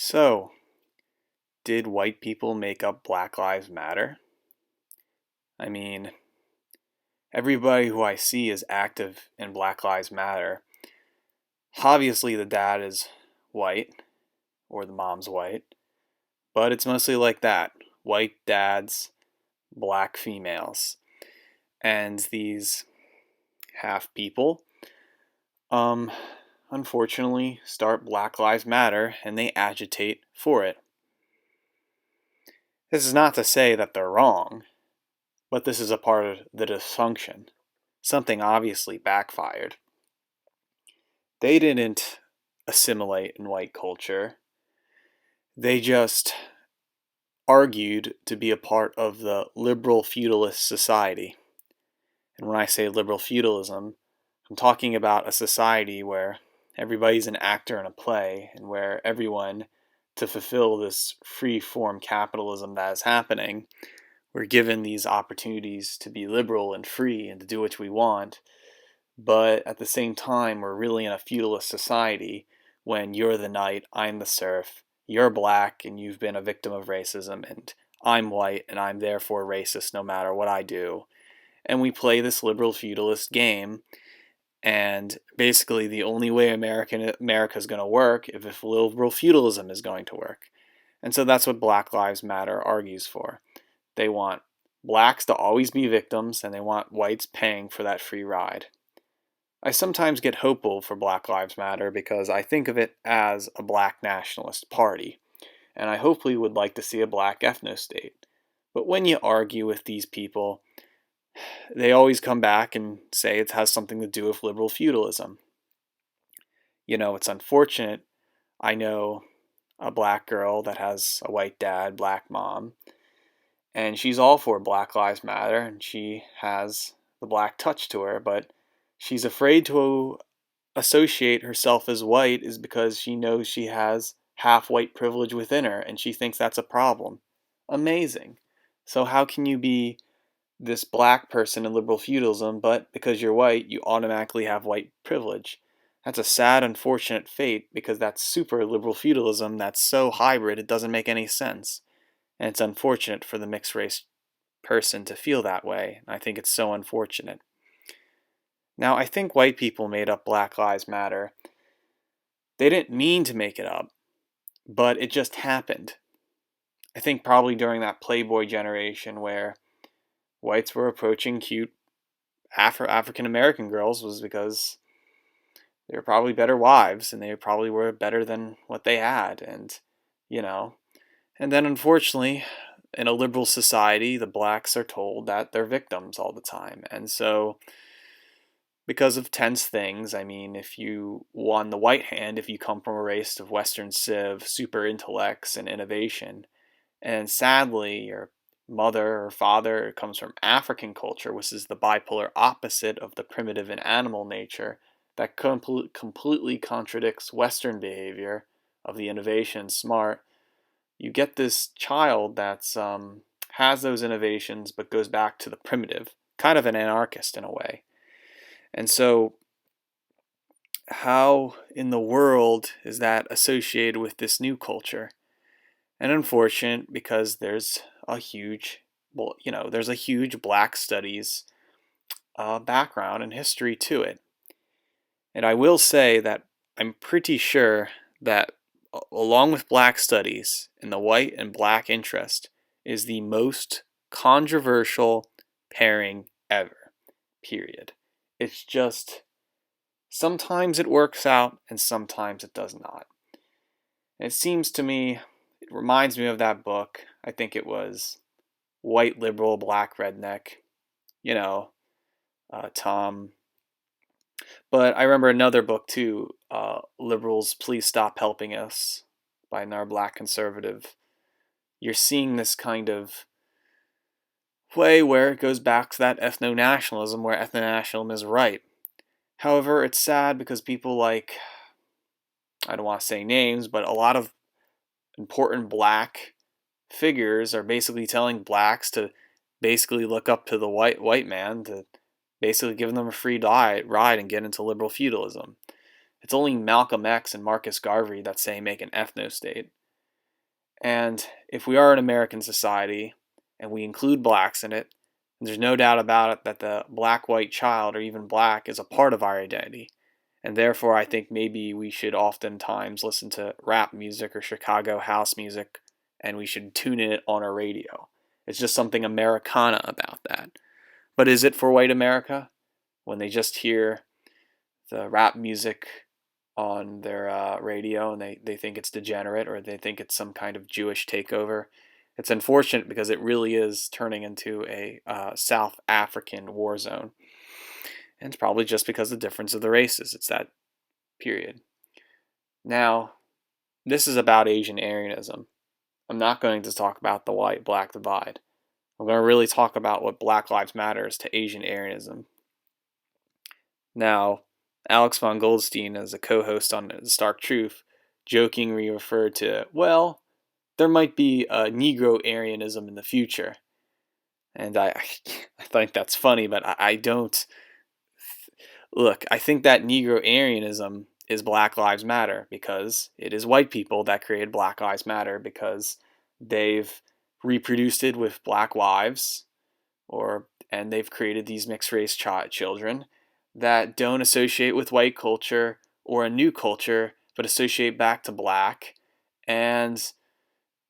So, did white people make up Black Lives Matter? I mean, everybody who I see is active in Black Lives Matter. Obviously, the dad is white, or the mom's white, but it's mostly like that white dads, black females. And these half people, um, unfortunately, start Black Lives Matter and they agitate for it. This is not to say that they're wrong. But this is a part of the dysfunction. Something obviously backfired. They didn't assimilate in white culture. They just argued to be a part of the liberal feudalist society. And when I say liberal feudalism, I'm talking about a society where everybody's an actor in a play and where everyone, to fulfill this free form capitalism that is happening, we're given these opportunities to be liberal and free and to do what we want, but at the same time, we're really in a feudalist society when you're the knight, I'm the serf, you're black and you've been a victim of racism, and I'm white and I'm therefore racist no matter what I do. And we play this liberal feudalist game, and basically the only way America's going to work is if liberal feudalism is going to work. And so that's what Black Lives Matter argues for. They want blacks to always be victims, and they want whites paying for that free ride. I sometimes get hopeful for Black Lives Matter because I think of it as a black nationalist party, and I hopefully would like to see a black ethno-state. But when you argue with these people, they always come back and say it has something to do with liberal feudalism. You know, it's unfortunate. I know a black girl that has a white dad, black mom, and she's all for Black Lives Matter, and she has the black touch to her, but she's afraid to associate herself as white is because she knows she has half white privilege within her, and she thinks that's a problem. Amazing. So how can you be this black person in liberal feudalism, but because you're white, you automatically have white privilege? That's a sad, unfortunate fate because that's super liberal feudalism that's so hybrid it doesn't make any sense. And it's unfortunate for the mixed race person to feel that way. I think it's so unfortunate. Now, I think white people made up Black Lives Matter. They didn't mean to make it up, but it just happened. I think probably during that Playboy generation where whites were approaching cute African American girls was because they were probably better wives and they probably were better than what they had. And then unfortunately, in a liberal society, the blacks are told that they're victims all the time. And so, because of tense things, I mean, if you, on the white hand, if you come from a race of Western civ, super intellects, and innovation, and sadly, your mother or father comes from African culture, which is the bipolar opposite of the primitive and animal nature, that completely contradicts Western behavior of the innovation smart. You get this child that's has those innovations but goes back to the primitive, kind of an anarchist in a way. And so how in the world is that associated with this new culture? And unfortunate because there's a huge, there's a huge black studies background and history to it. And I will say that I'm pretty sure that along with black studies and the white and black interest is the most controversial pairing ever, period. It's just, sometimes it works out and sometimes it does not. And it seems to me, it reminds me of that book, I think it was White Liberal, Black Redneck, Tom. But I remember another book too, Liberals, Please Stop Helping Us, by another black conservative. You're seeing this kind of way where it goes back to that ethno-nationalism, where ethno-nationalism is right. However, it's sad because people like, I don't want to say names, but a lot of important black figures are basically telling blacks to basically look up to the white man, to basically giving them a free ride and get into liberal feudalism. It's only Malcolm X and Marcus Garvey that say make an ethno-state. And if we are an American society and we include blacks in it, there's no doubt about it that the black-white child, or even black, is a part of our identity. And therefore, I think maybe we should oftentimes listen to rap music or Chicago house music, and we should tune in it on our radio. It's just something Americana about that. But is it for white America? When they just hear the rap music on their radio and they think it's degenerate, or they think it's some kind of Jewish takeover. It's unfortunate because it really is turning into a South African war zone. And it's probably just because of the difference of the races. It's that period. Now, this is about Asian-Aryanism. I'm not going to talk about the white-black divide. I'm going to really talk about what Black Lives Matter is to Asian-Aryanism. Now, Alex von Goldstein, as a co-host on The Stark Truth, jokingly referred to, well, there might be a Negro-Aryanism in the future. And I think that's funny, but I don't... Look, I think that Negro-Aryanism is Black Lives Matter, because it is white people that created Black Lives Matter, because they've reproduced it with black wives, and they've created these mixed-race children that don't associate with white culture or a new culture, but associate back to black, and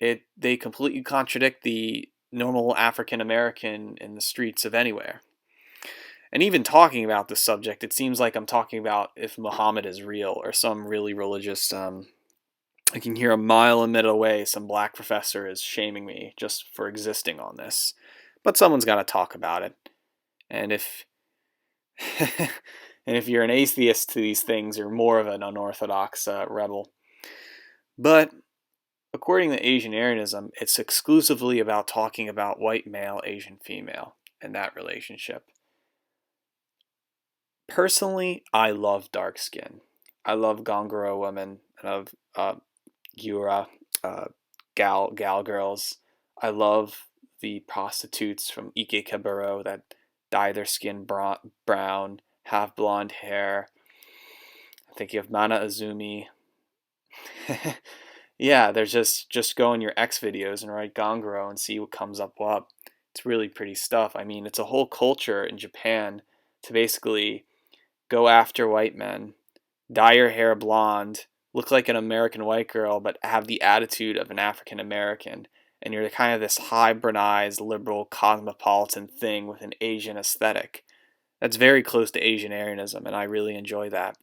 they completely contradict the normal African American in the streets of anywhere. And even talking about this subject, it seems like I'm talking about if Muhammad is real, or some really religious. I can hear a mile and minute away some black professor is shaming me just for existing on this, but someone's got to talk about it. And if and if you're an atheist to these things, you're more of an unorthodox rebel. But according to Asian-Aryanism, it's exclusively about talking about white male, Asian female, and that relationship. Personally, I love dark skin. I love Ganguro women. I love Gyaru, gal girls. I love the prostitutes from Ikebukuro that dye their skin brown, have blonde hair. I think you have Mana Azumi. Yeah, there's just go in your X videos and write Ganguro and see what comes up. It's really pretty stuff. I mean, it's a whole culture in Japan to basically go after white men, dye your hair blonde, look like an American white girl, but have the attitude of an African American. And you're kind of this hybridized, liberal, cosmopolitan thing with an Asian aesthetic. That's very close to Asian-Aryanism, and I really enjoy that.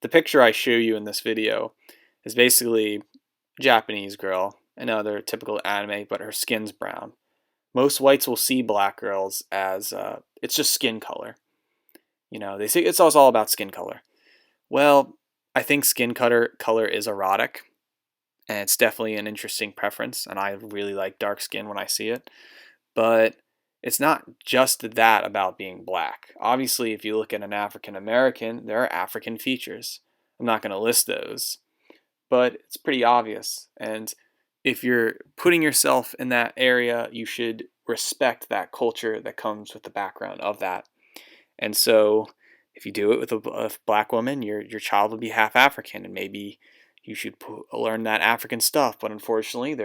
The picture I show you in this video is basically a Japanese girl, another typical anime, but her skin's brown. Most whites will see black girls as it's just skin color. You know, they say it's all about skin color. Well, I think skin color is erotic, and it's definitely an interesting preference, and I really like dark skin when I see it. But it's not just that about being black. Obviously, if you look at an African American, there are African features. I'm not going to list those, but it's pretty obvious. And if you're putting yourself in that area, you should respect that culture that comes with the background of that. And so if you do it with a black woman, your child will be half African, and maybe you should learn that African stuff. But unfortunately,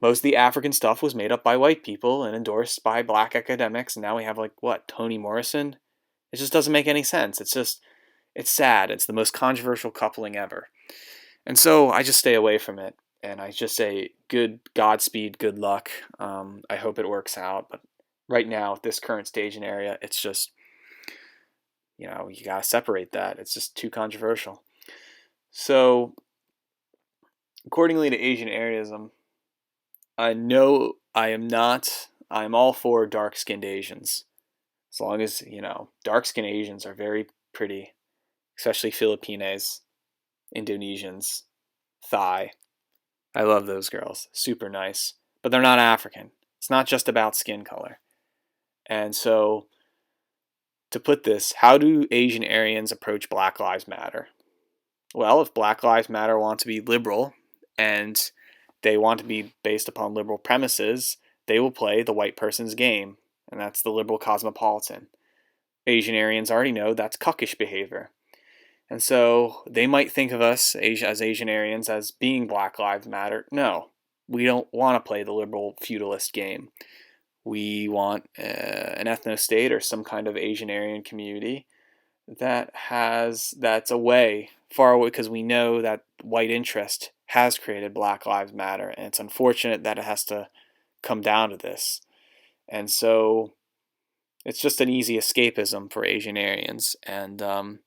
most of the African stuff was made up by white people and endorsed by black academics, and now we have Toni Morrison? It just doesn't make any sense. It's sad. It's the most controversial coupling ever. And so I just stay away from it, and I just say good Godspeed, good luck. I hope it works out, but right now, at this current stage and area, it's just, you gotta separate that. It's just too controversial. So, accordingly to Asian-Aryanism, I know I'm all for dark-skinned Asians. As long as, dark-skinned Asians are very pretty, especially Filipinos, Indonesians, Thai. I love those girls. Super nice. But they're not African. It's not just about skin color. And so, to put this, how do Asian-Aryans approach Black Lives Matter? Well, if Black Lives Matter want to be liberal and they want to be based upon liberal premises, they will play the white person's game, and that's the liberal cosmopolitan. Asian-Aryans already know that's cuckish behavior. And so they might think of us as Asian-Aryans as being Black Lives Matter. No, we don't want to play the liberal feudalist game. We want an ethno-state or some kind of Asian-Aryan community that's away, far away, because we know that white interest has created Black Lives Matter, and it's unfortunate that it has to come down to this. And so it's just an easy escapism for Asian-Aryans, and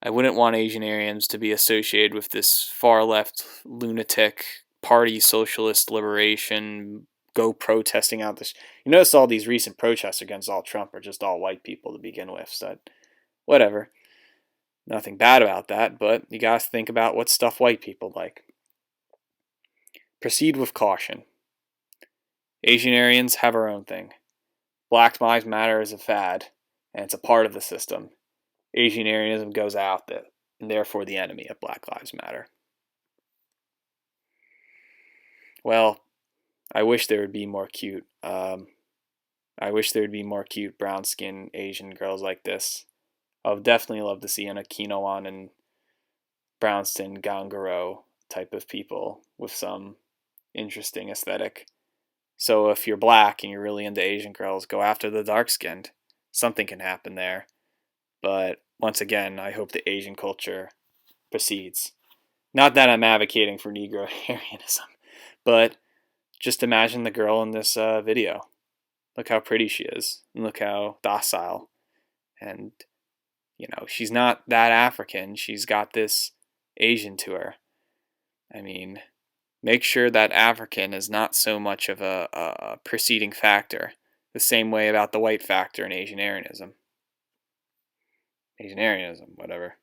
I wouldn't want Asian-Aryans to be associated with this far-left lunatic party socialist liberation, go protesting out this. You notice all these recent protests against all Trump are just all white people to begin with, so whatever. Nothing bad about that, but you gotta think about what stuff white people like. Proceed with caution. Asian-Aryans have our own thing. Black Lives Matter is a fad, and it's a part of the system. Asian-Aryanism goes out there, and therefore the enemy of Black Lives Matter. Well, I wish there would be more cute. I wish there would be more cute brown-skinned Asian girls like this. I would definitely love to see an Okinawan and brown-skinned Ganguro type of people with some interesting aesthetic. So if you're black and you're really into Asian girls, go after the dark-skinned. Something can happen there. But once again, I hope the Asian culture proceeds. Not that I'm advocating for Negro-Aryanism, but just imagine the girl in this video. Look how pretty she is, and look how docile. And, she's not that African. She's got this Asian to her. I mean, make sure that African is not so much of a preceding factor. The same way about the white factor in Asian-Aryanism. Asian-Aryanism, whatever.